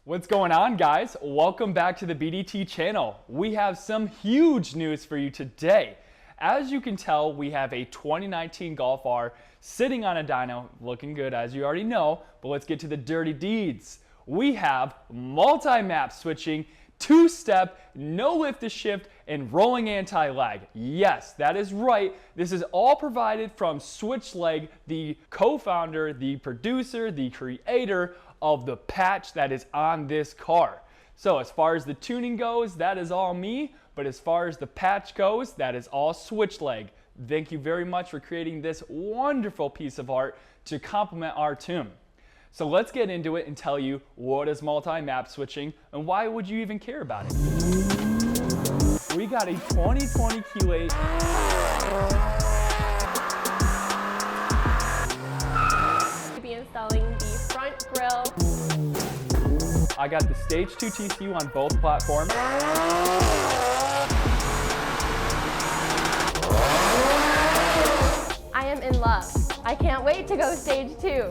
What's going on, guys? Welcome back to the BDT channel. We have some huge news for you today. As you can tell, we have a 2019 Golf R sitting on a dyno, looking good as you already know, but let's get to the dirty deeds. We have multi-map switching, two-step, no lift to shift, and rolling anti-lag. Yes, that is right. This is all provided from Switchleg, the co-founder, the producer, the creator of the patch that is on this car. So as far as the tuning goes, that is all me, but as far as the patch goes, that is all Switchleg. Thank you very much for creating this wonderful piece of art to complement our tune. So let's get into it and tell you what is multi-map switching and why would you even care about it. We got a 2020 Q8 installing the front grille. I got the Stage 2 TCU on both platforms. I am in love. I can't wait to go Stage 2.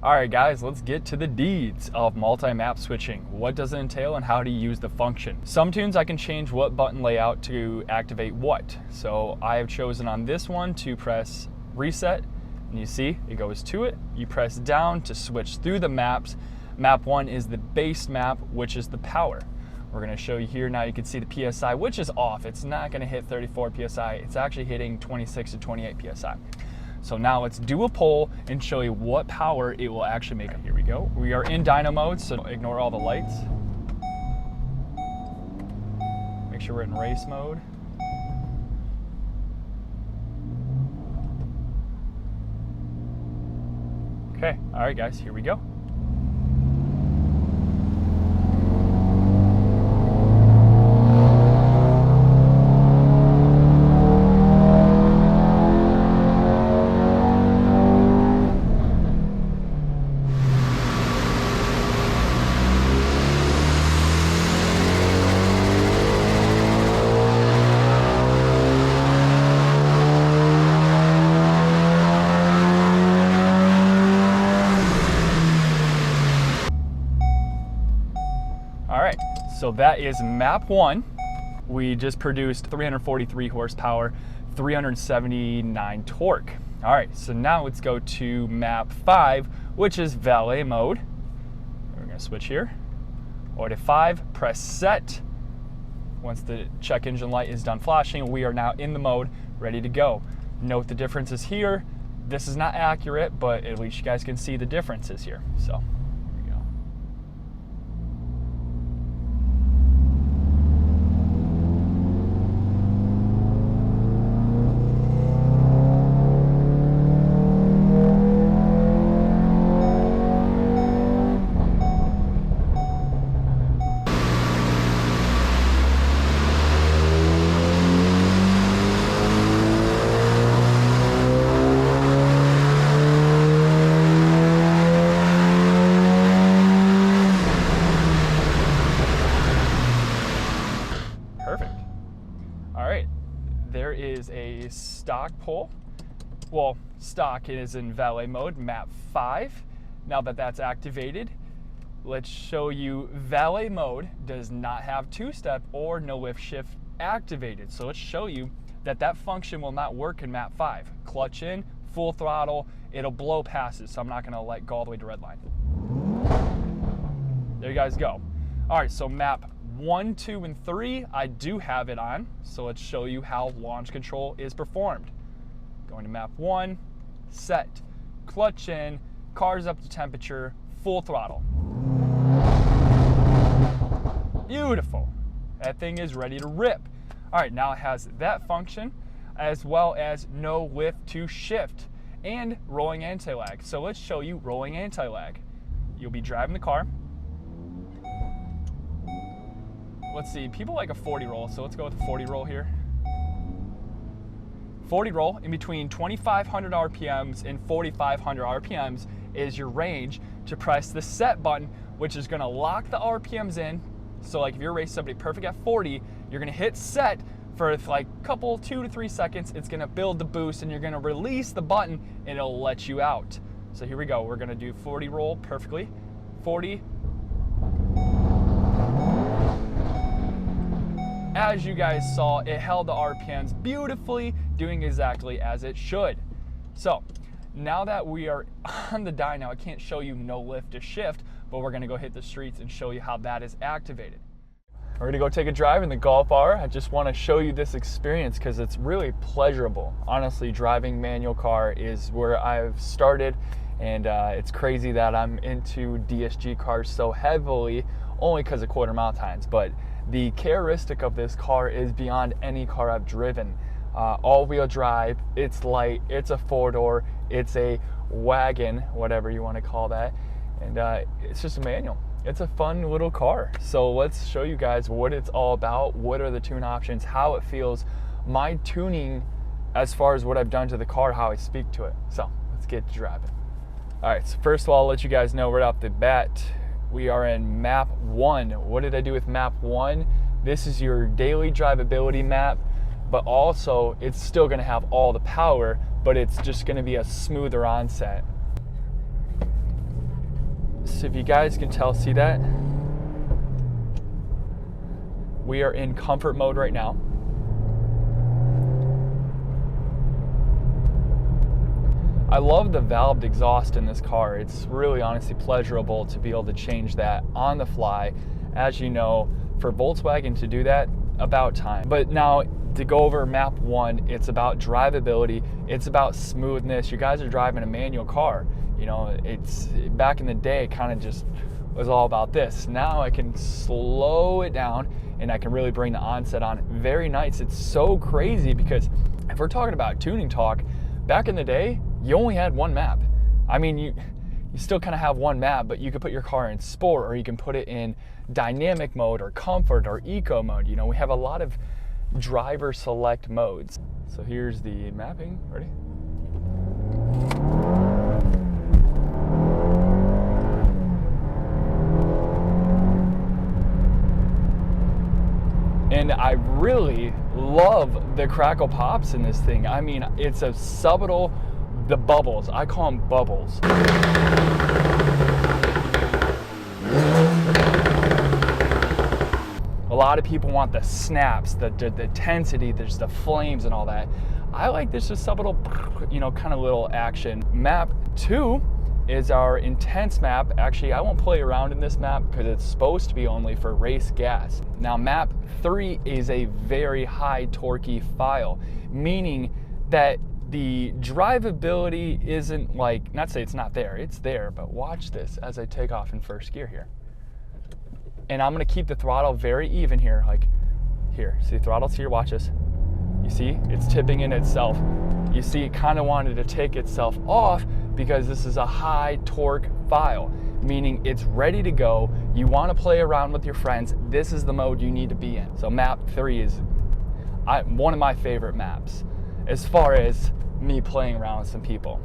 Alright guys, let's get to the deeds of multi-map switching. What does it entail and how do you use the function? Some tunes I can change what button layout to activate what. So I have chosen on this one to press reset, and you see it goes to it. You press down to switch through the maps. Map 1 is the base map, which is the power. We're going to show you here now. You can see the PSI, which is off. It's not going to hit 34 PSI. It's actually hitting 26 to 28 PSI. So now let's do a poll and show you what power it will actually make. Here we go. We are in dyno mode, so ignore all the lights. Make sure we're in race mode. Okay, all right guys, here we go. So that is map 1. We just produced 343 horsepower, 379 torque. All right, so now let's go to map 5, which is valet mode. We're gonna switch here. Order 5, press set. Once the check engine light is done flashing, we are now in the mode, ready to go. Note the differences here. This is not accurate, but at least you guys can see the differences here. So. There is a stock pole. Well, stock is in valet mode, map 5. Now that that's activated, let's show you valet mode does not have two-step or no lift shift activated. So let's show you that that function will not work in map 5. Clutch in, full throttle, it'll blow passes, so I'm not gonna go all the way to red line. There you guys go. All right, so map 1, 2, and 3, I do have it on. So let's show you how launch control is performed. Going to map 1, set, clutch in, car's up to temperature, full throttle. Beautiful. That thing is ready to rip. All right, now it has that function as well as no lift to shift and rolling anti-lag. So let's show you rolling anti-lag. You'll be driving the car. Let's see, people like a 40 roll, so let's go with a 40 roll here. 40 roll in between 2,500 RPMs and 4,500 RPMs is your range to press the set button, which is gonna lock the RPMs in. So like if you're racing somebody perfect at 40, you're gonna hit set for like a couple, 2 to 3 seconds. It's gonna build the boost and you're gonna release the button and it'll let you out. So here we go. We're gonna do 40 roll perfectly. 40. As you guys saw, it held the RPMs beautifully, doing exactly as it should. So now that we are on the dyno, I can't show you no lift to shift, but we're gonna go hit the streets and show you how that is activated. We're gonna go take a drive in the Golf R. I just wanna show you this experience because it's really pleasurable. Honestly, driving manual car is where I've started, and it's crazy that I'm into DSG cars so heavily only because of quarter mile times, but the characteristic of this car is beyond any car I've driven. All-wheel drive, it's light, it's a four-door, it's a wagon, whatever you want to call that, and it's just a manual. It's a fun little car. So let's show you guys what it's all about, what are the tune options, how it feels, my tuning as far as what I've done to the car, how I speak to it. So let's get to driving. All right, so first of all, I'll let you guys know right off the bat, we are in map 1. What did I do with map 1? This is your daily drivability map, but also it's still gonna have all the power, but it's just gonna be a smoother onset. So if you guys can tell, see that? We are in comfort mode right now. I love the valved exhaust in this car. It's really honestly pleasurable to be able to change that on the fly. As you know, for Volkswagen to do that, about time. But now to go over map 1, it's about drivability, it's about smoothness. You guys are driving a manual car. You know, it's back in the day, it kind of just was all about this. Now I can slow it down and I can really bring the onset on very nice. It's so crazy because if we're talking about tuning talk, back in the day, you only had one map. I mean, you still kind of have one map, but you could put your car in sport, or you can put it in dynamic mode or comfort or eco mode. You know, we have a lot of driver select modes. So here's the mapping. Ready? And I really love the crackle pops in this thing. I mean, it's a subtle, the bubbles, I call them bubbles. A lot of people want the snaps, the intensity, there's the flames and all that. I like this just subtle, you know, kind of little action. Map 2 is our intense map. Actually, I won't play around in this map because it's supposed to be only for race gas. Now, map 3 is a very high torquey file, meaning that the drivability isn't like, not to say it's not there, it's there, but watch this as I take off in first gear here. And I'm gonna keep the throttle very even here, like here. See, the throttle's here, watch this. You see, it's tipping in itself. You see, it kind of wanted to take itself off because this is a high torque file, meaning it's ready to go. You want to play around with your friends. This is the mode you need to be in. So map 3 is one of my favorite maps as far as me playing around with some people.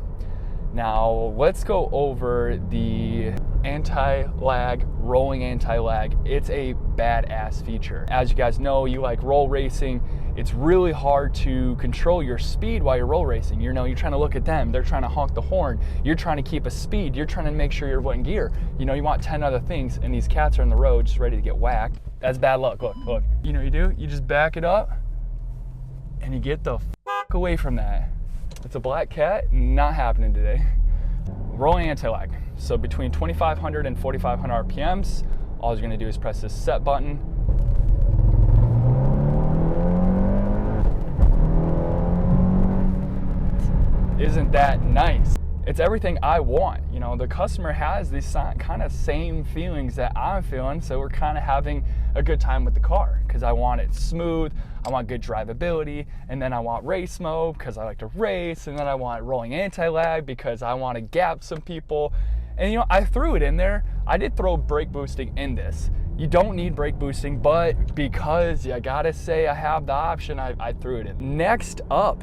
Now let's go over the anti-lag, rolling anti-lag. It's a badass feature. As you guys know, you like roll racing. It's really hard to control your speed while you're roll racing. You know, you're trying to look at them, they're trying to honk the horn, you're trying to keep a speed, you're trying to make sure you're in gear. You know, you want 10 other things, and these cats are in the road just ready to get whacked. That's bad luck. Look, look. You know what you do? You just back it up and you get the fuck away from that. It's a black cat, not happening today. Rolling anti-lag. So between 2,500 and 4,500 RPMs, all you're gonna do is press this set button. Isn't that nice? It's everything I want. You know, the customer has these kind of same feelings that I'm feeling, so we're kind of having a good time with the car because I want it smooth, I want good drivability, and then I want race mode because I like to race, and then I want rolling anti-lag because I want to gap some people. And you know, I threw it in there. I did throw brake boosting in this. You don't need brake boosting, but because I gotta say I have the option, I threw it in. Next up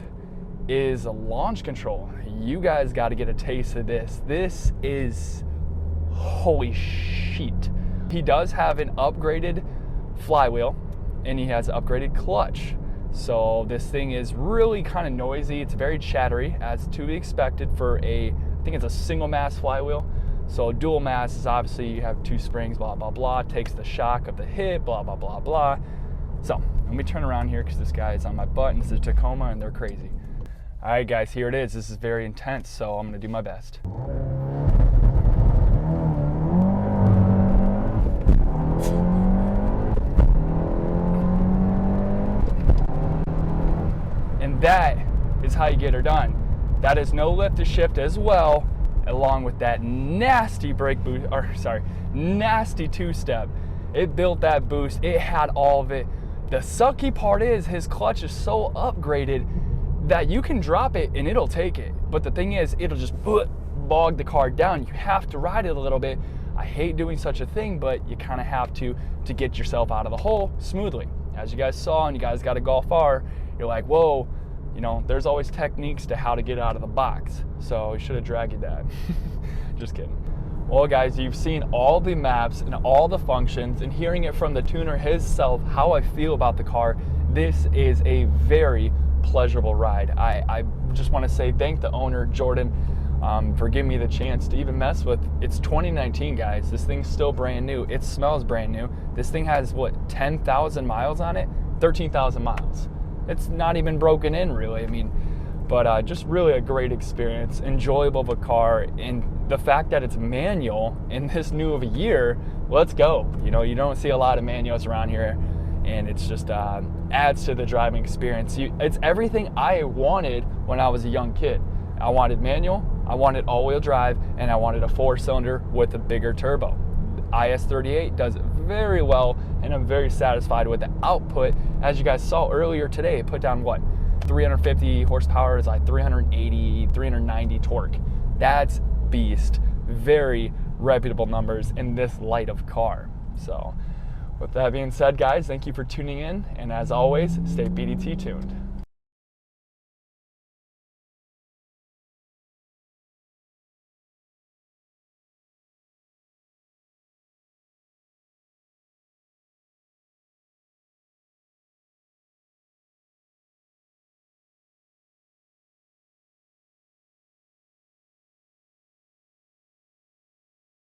is a launch control. You guys got to get a taste of this. This is holy shit. He does have an upgraded flywheel and he has an upgraded clutch. So this thing is really kind of noisy. It's very chattery, as to be expected for a I think it's a single mass flywheel. So dual mass is obviously you have 2 springs, blah, blah, blah, takes the shock of the hit, blah, blah, blah, blah. So let me turn around here because this guy is on my butt, and this is Tacoma and they're crazy. All right, guys, here it is. This is very intense, so I'm gonna do my best. And that is how you get her done. That is no lift to shift as well, along with that nasty brake boost, or sorry, nasty 2-step. It built that boost, it had all of it. The sucky part is his clutch is so upgraded that you can drop it and it'll take it. But the thing is, it'll just bog the car down. You have to ride it a little bit. I hate doing such a thing, but you kind of have to get yourself out of the hole smoothly. As you guys saw, and you guys got a Golf R, you're like, whoa, you know, there's always techniques to how to get out of the box. So you should have dragged your dad. Just kidding. Well, guys, you've seen all the maps and all the functions, and hearing it from the tuner himself, how I feel about the car. This is a very pleasurable ride. I just want to say thank the owner, Jordan, for giving me the chance to even mess with. It's 2019, guys. This thing's still brand new. It smells brand new. This thing has, what, 10,000 miles on it? 13,000 miles. It's not even broken in, really. I mean, but just really a great experience, enjoyable of a car, and the fact that it's manual in this new of a year, let's go. You know, you don't see a lot of manuals around here, and it's just adds to the driving experience. It's everything I wanted when I was a young kid. I wanted manual, I wanted all-wheel drive, and I wanted a 4-cylinder with a bigger turbo. IS38 does it very well, and I'm very satisfied with the output. As you guys saw earlier today, it put down what? 350 horsepower is like 380, 390 torque. That's beast. Very reputable numbers in this light of car. So with that being said, guys, thank you for tuning in, and as always, stay BDT tuned.